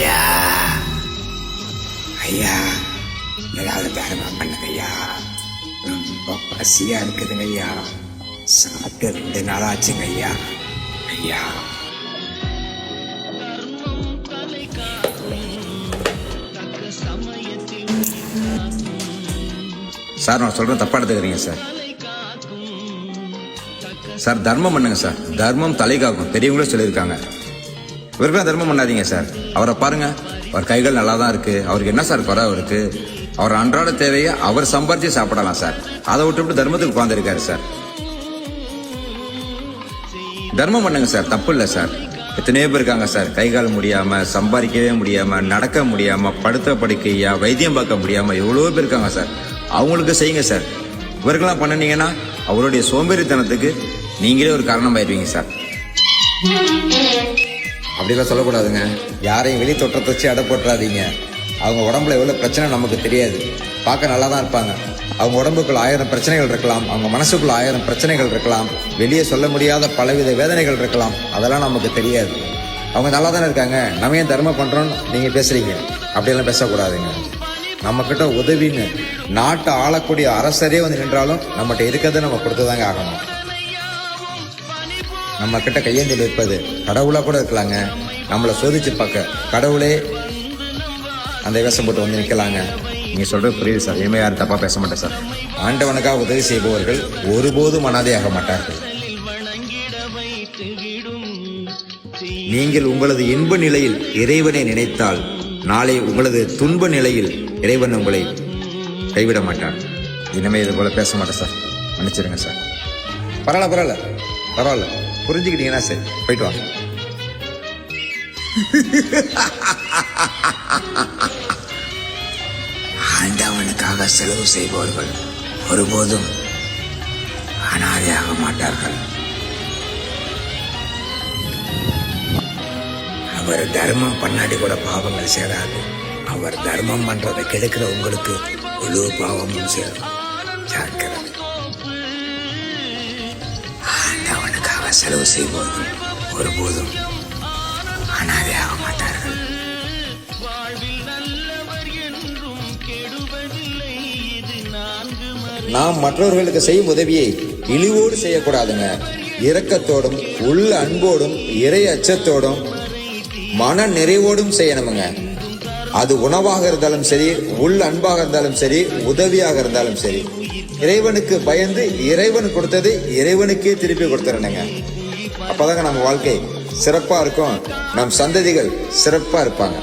ஐயா ஐயா, ஏதாவது தர்மம் பண்ணுங்க ஐயா. ரொம்ப பசியா இருக்குதுங்க ஐயா. சாப்பிட்டு 2 நாள் ஆச்சுங்க ஐயா. ஐயா சார், நான் சொல்கிறேன் தப்பாக எடுத்துக்கிறீங்க சார். சார், தர்மம் பண்ணுங்க சார். தர்மம் தலை காக்கும், பெரியவங்களே சொல்லியிருக்காங்க. இவருக்கெல்லாம் தர்மம் பண்ணாதீங்க சார். அவரை பாருங்க, அவர் கைகள் நல்லா தான் இருக்கு. அவருக்கு என்ன சார் குறை இருக்கு? அவர் அன்றாட தேவையை அவர் சம்பாரிச்சு சாப்பிடலாம் சார். அதை விட்டு தர்மத்துக்கு உட்காந்துருக்காரு சார். தர்மம் பண்ணுங்க சார், தப்பு இல்லை சார். எத்தனையோ பேர் இருக்காங்க சார், கைகால் முடியாம, சம்பாதிக்கவே முடியாம, நடக்க முடியாம, படுத்த படுக்கையா, வைத்தியம் பார்க்க முடியாம எவ்வளவோ பேர் இருக்காங்க சார். அவங்களுக்கு செய்யுங்க சார். இவருக்கெல்லாம் பண்ணினீங்கன்னா அவருடைய சோம்பேறித்தனத்துக்கு நீங்களே ஒரு காரணம் ஆயிடுவீங்க சார். அப்படிலாம் சொல்லக்கூடாதுங்க. யாரையும் வெளி தோற்றத்தை வச்சு அடை போட்டுறாதீங்க. அவங்க உடம்புல எவ்வளோ பிரச்சனை நமக்கு தெரியாது. பார்க்க நல்லா தான் இருப்பாங்க. அவங்க உடம்புக்குள்ள 1000 பிரச்சனைகள் இருக்கலாம். அவங்க மனசுக்குள்ள 1000 பிரச்சனைகள் இருக்கலாம். வெளியே சொல்ல முடியாத பலவித வேதனைகள் இருக்கலாம். அதெல்லாம் நமக்கு தெரியாது. அவங்க நல்லா தானே இருக்காங்க. நம்ம ஏன் தர்மம் பண்ணுறோன்னு நீங்கள் பேசுகிறீங்க. அப்படியெல்லாம் பேசக்கூடாதுங்க. நம்மக்கிட்ட உதவின்னு நாட்டை ஆளக்கூடிய அரசரே வந்து நின்றாலும் நம்மகிட்ட இருக்கிறத நம்ம கொடுத்துதாங்க ஆகணும். நம்ம கிட்ட கையேந்தில் இருப்பது கடவுளாக கூட இருக்கலாங்க. நம்மளை சோதிச்சு பார்க்க கடவுளே அந்த வேஷம் போட்டு வந்து நிற்கலாங்க. நீங்கள் சொல்கிறது புரியுது சார். இனிமேல் யாரும் தப்பாக பேச மாட்டேன் சார். ஆண்டவனுக்காக உதவி செய்பவர்கள் ஒருபோதும் அனாதையாக மாட்டார்கள். நீங்கள் உங்களது இன்ப நிலையில் இறைவனை நினைத்தால் நாளை உங்களது துன்ப நிலையில் இறைவன் உங்களை கைவிட மாட்டார். இனிமே இது போல பேச மாட்டேன் சார். மன்னிச்சிருங்க சார். பரவாயில்ல புரிஞ்சுக்கிட்டீங்கன்னா சரி, போயிட்டு வாங்க. ஆண்டவனுக்காக செலவு செய்பவர்கள் ஒருபோதும் அனாதையாக மாட்டார்கள். அவர் தர்மம் பண்ணாடி கூட பாவங்கள் சேராது. அவர் தர்மம் பண்றதை கெடுக்கிற உங்களுக்கு முழு பாவமும் சேரும். ஜாக்கிரதை. ஆண்டவனுக்காக செலவு செய்பவர்கள் ஒருபோதும் அனாதையாக மாட்டார்கள். நாம் மற்றவர்களுக்கு செய்யும் உதவியை இழிவோடு செய்யக்கூடாதுங்க. இரக்கத்தோடும் உள்ள அன்போடும் இறை அச்சத்தோடும் மன நிறைவோடும் செய்யணுமுங்க. அது உணவாக இருந்தாலும் சரி, உள் அன்பாக இருந்தாலும் சரி, உதவியாக இருந்தாலும் சரி, இறைவனுக்கு பயந்து இறைவன் கொடுத்தது இறைவனுக்கே திருப்பி கொடுத்துறணுங்க. அப்பதாங்க நம்ம வாழ்க்கை சிறப்பா இருக்கும். நம் சந்ததிகள் சிறப்பா இருப்பாங்க.